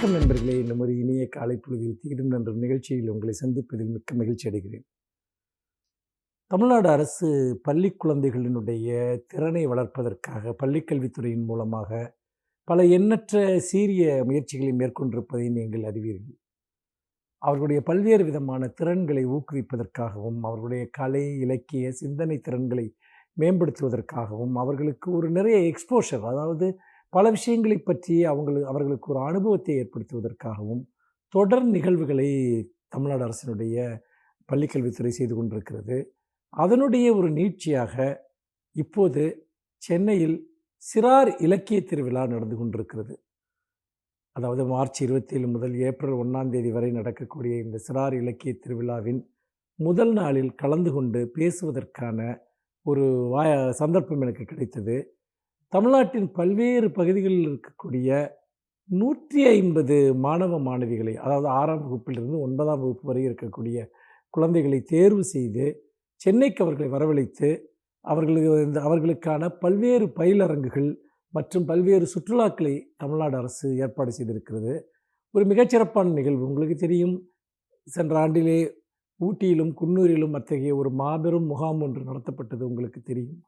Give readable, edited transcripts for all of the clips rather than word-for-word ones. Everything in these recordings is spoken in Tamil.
வணக்கம் நண்பர்களே. இன்னும் ஒரு இனிய காலை பொழுதில் தீரும் என்ற நிகழ்ச்சியில் உங்களை சந்திப்பதில் மிக்க மகிழ்ச்சி அடைகிறேன். தமிழ்நாடு அரசு பள்ளி குழந்தைகளினுடைய திறனை வளர்ப்பதற்காக பள்ளிக்கல்வித்துறையின் மூலமாக பல எண்ணற்ற சீரிய முயற்சிகளை மேற்கொண்டிருப்பதை நீங்கள் அறிவீர்கள். அவர்களுடைய பல்வேறு விதமான திறன்களை ஊக்குவிப்பதற்காகவும், அவர்களுடைய கலை, இலக்கிய, சிந்தனை திறன்களை மேம்படுத்துவதற்காகவும், அவர்களுக்கு ஒரு நிறைய எக்ஸ்போஷர், அதாவது பல விஷயங்களை பற்றி அவர்களுக்கு ஒரு அனுபவத்தை ஏற்படுத்துவதற்காகவும் தொடர் நிகழ்வுகளை தமிழ்நாடு அரசினுடைய பள்ளிக்கல்வித்துறை செய்து கொண்டிருக்கிறது. அதனுடைய ஒரு நீட்சியாக இப்போது சென்னையில் சிறார் இலக்கிய திருவிழா நடந்து கொண்டிருக்கிறது. அதாவது மார்ச் 27 முதல் ஏப்ரல் 1ஆம் தேதி வரை நடக்கக்கூடிய இந்த சிறார் இலக்கிய திருவிழாவின் முதல் நாளில் கலந்து கொண்டு பேசுவதற்கான ஒரு சந்தர்ப்பம் எனக்கு கிடைத்தது. தமிழ்நாட்டின் பல்வேறு பகுதிகளில் இருக்கக்கூடிய 150 மாணவ மாணவிகளை, அதாவது 6ஆம் வகுப்பிலிருந்து 9ஆம் வகுப்பு வரை இருக்கக்கூடிய குழந்தைகளை தேர்வு செய்து சென்னைக்கு அவர்களை வரவழைத்து அவர்களுக்கான பல்வேறு பயிலரங்குகள் மற்றும் பல்வேறு சுற்றுலாக்களை தமிழ்நாடு அரசு ஏற்பாடு செய்திருக்கிறது. ஒரு மிகச்சிறப்பான நிகழ்வு. உங்களுக்கு தெரியும், சென்ற ஆண்டிலே ஊட்டியிலும் குன்னூரிலும் அத்தகைய ஒரு மாபெரும் முகாம் ஒன்று நடத்தப்பட்டது உங்களுக்கு தெரியும்.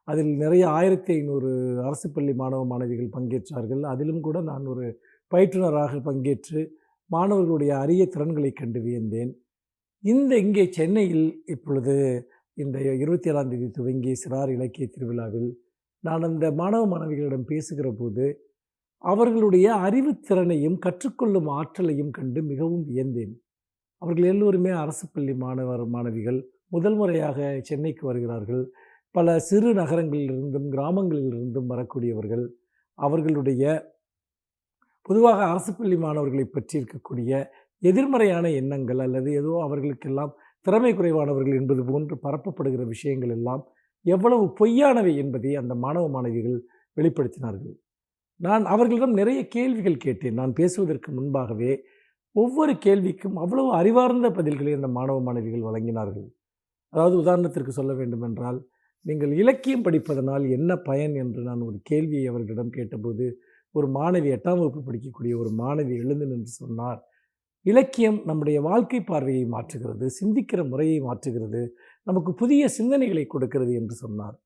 அதில் நிறைய 1500 அரசு பள்ளி மாணவ மாணவிகள் பங்கேற்றார்கள். அதிலும் கூட நான் ஒரு பயிற்றுனராக பங்கேற்று மாணவர்களுடைய அரிய திறன்களை கண்டு வியந்தேன். இங்கே சென்னையில் இப்பொழுது இந்த 27ஆம் தேதி துவங்கிய சிறார் இலக்கிய திருவிழாவில் நான் அந்த மாணவ மாணவிகளிடம் பேசுகிற போது அவர்களுடைய அறிவுத்திறனையும் கற்றுக்கொள்ளும் ஆற்றலையும் கண்டு மிகவும் வியந்தேன். அவர்கள் எல்லோருமே அரசு பள்ளி மாணவிகள். முதல் முறையாக சென்னைக்கு வருகிறார்கள். பல சிறு நகரங்களிலிருந்தும் கிராமங்களிலிருந்தும் வரக்கூடியவர்கள். அவர்களுடைய பொதுவாக அரசு பள்ளி மாணவர்களை பற்றி இருக்கக்கூடிய எதிர்மறையான எண்ணங்கள் அல்லது ஏதோ அவர்களுக்கெல்லாம் திறமை குறைவானவர்கள் என்பது போன்று பரப்பப்படுகிற விஷயங்கள் எல்லாம் எவ்வளவு பொய்யானவை என்பதை அந்த மாணவ மாணவிகள் வெளிப்படுத்தினார்கள். நான் அவர்களிடம் நிறைய கேள்விகள் கேட்டேன். நான் பேசுவதற்கு முன்பாகவே ஒவ்வொரு கேள்விக்கும் அவ்வளவு அறிவார்ந்த பதில்களை அந்த மாணவ மாணவிகள் வழங்கினார்கள். அதாவது உதாரணத்திற்கு சொல்ல வேண்டுமென்றால், நீங்கள் இலக்கியம் படிப்பதனால் என்ன பயன் என்று நான் ஒரு கேள்வியை அவர்களிடம் கேட்டபோது, ஒரு மாணவி 8ஆம் வகுப்பு படிக்கக்கூடிய ஒரு மாணவி எழுந்து நின்று சொன்னார், இலக்கியம் நம்முடைய வாழ்க்கை பார்வையை மாற்றுகிறது, சிந்திக்கிற முறையை மாற்றுகிறது, நமக்கு புதிய சிந்தனைகளை கொடுக்கிறது என்று சொன்னார்.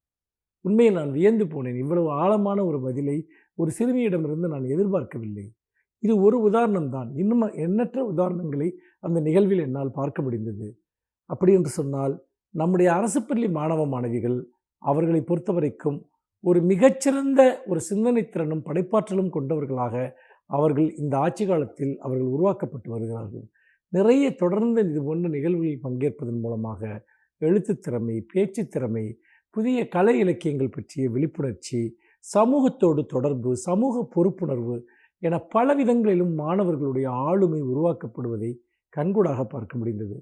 உண்மையில் நான் வியந்து போனேன். இவ்வளவு ஆழமான ஒரு பதிலை ஒரு சிறுமியிடமிருந்து நான் எதிர்பார்க்கவில்லை. இது ஒரு உதாரணம்தான். இன்னும் எண்ணற்ற உதாரணங்களை அந்த நிகழ்வில் என்னால் பார்க்க முடிந்தது. அப்படி என்று சொன்னால், நம்முடைய அரசு பள்ளி மாணவ மாணவிகள் அவர்களை பொறுத்தவரைக்கும் ஒரு மிகச்சிறந்த ஒரு சிந்தனை திறனும் படைப்பாற்றலும் கொண்டவர்களாக அவர்கள் இந்த ஆட்சி காலத்தில் அவர்கள் உருவாக்கப்பட்டு வருகிறார்கள். நிறைய தொடர்ந்து இது போன்ற நிகழ்வுகளில் பங்கேற்பதன் மூலமாக எழுத்து திறமை, பேச்சு திறமை, புதிய கலை இலக்கியங்கள் பற்றிய விழிப்புணர்ச்சி, சமூகத்தோடு தொடர்பு, சமூக பொறுப்புணர்வு என பல விதங்களிலும் மாணவர்களுடைய ஆளுமை உருவாக்கப்படுவதை கண்கூடாக பார்க்க முடிந்தது.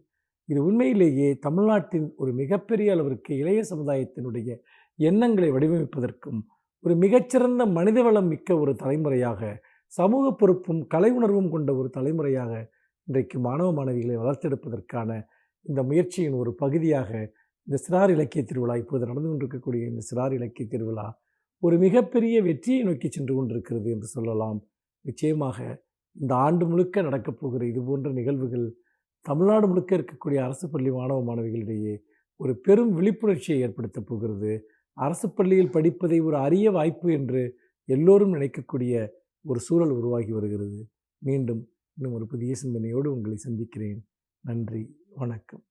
இது உண்மையிலேயே தமிழ்நாட்டின் ஒரு மிகப்பெரிய அளவிற்கு இளைய சமுதாயத்தினுடைய எண்ணங்களை வடிவமைப்பதற்கும் ஒரு மிகச்சிறந்த மனிதவளம் மிக்க ஒரு தலைமுறையாக, சமூக பொறுப்பும் கலை உணர்வும் கொண்ட ஒரு தலைமுறையாக இன்றைக்கு மாணவ மாணவிகளை வளர்த்தெடுப்பதற்கான இந்த முயற்சியின் ஒரு பகுதியாக இந்த சிறார் இலக்கிய திருவிழா, இப்போது நடந்து கொண்டிருக்கக்கூடிய இந்த சிறார் இலக்கிய திருவிழா ஒரு மிகப்பெரிய வெற்றியை நோக்கி சென்று கொண்டிருக்கிறது என்று சொல்லலாம். நிச்சயமாக இந்த ஆண்டு முழுக்க நடக்கப் போகிற இது போன்ற நிகழ்வுகள் தமிழ்நாடு முழுக்க இருக்கக்கூடிய அரசு பள்ளி மாணவ மாணவிகளிடையே ஒரு பெரும் விழிப்புணர்ச்சியை ஏற்படுத்தப் போகிறது. அரசு பள்ளியில் படிப்பதை ஒரு அரிய வாய்ப்பு என்று எல்லோரும் நினைக்கக்கூடிய ஒரு சூழல் உருவாகி வருகிறது. மீண்டும் இன்னும் ஒரு புதிய சிந்தனையோடு உங்களை சந்திக்கிறேன். நன்றி, வணக்கம்.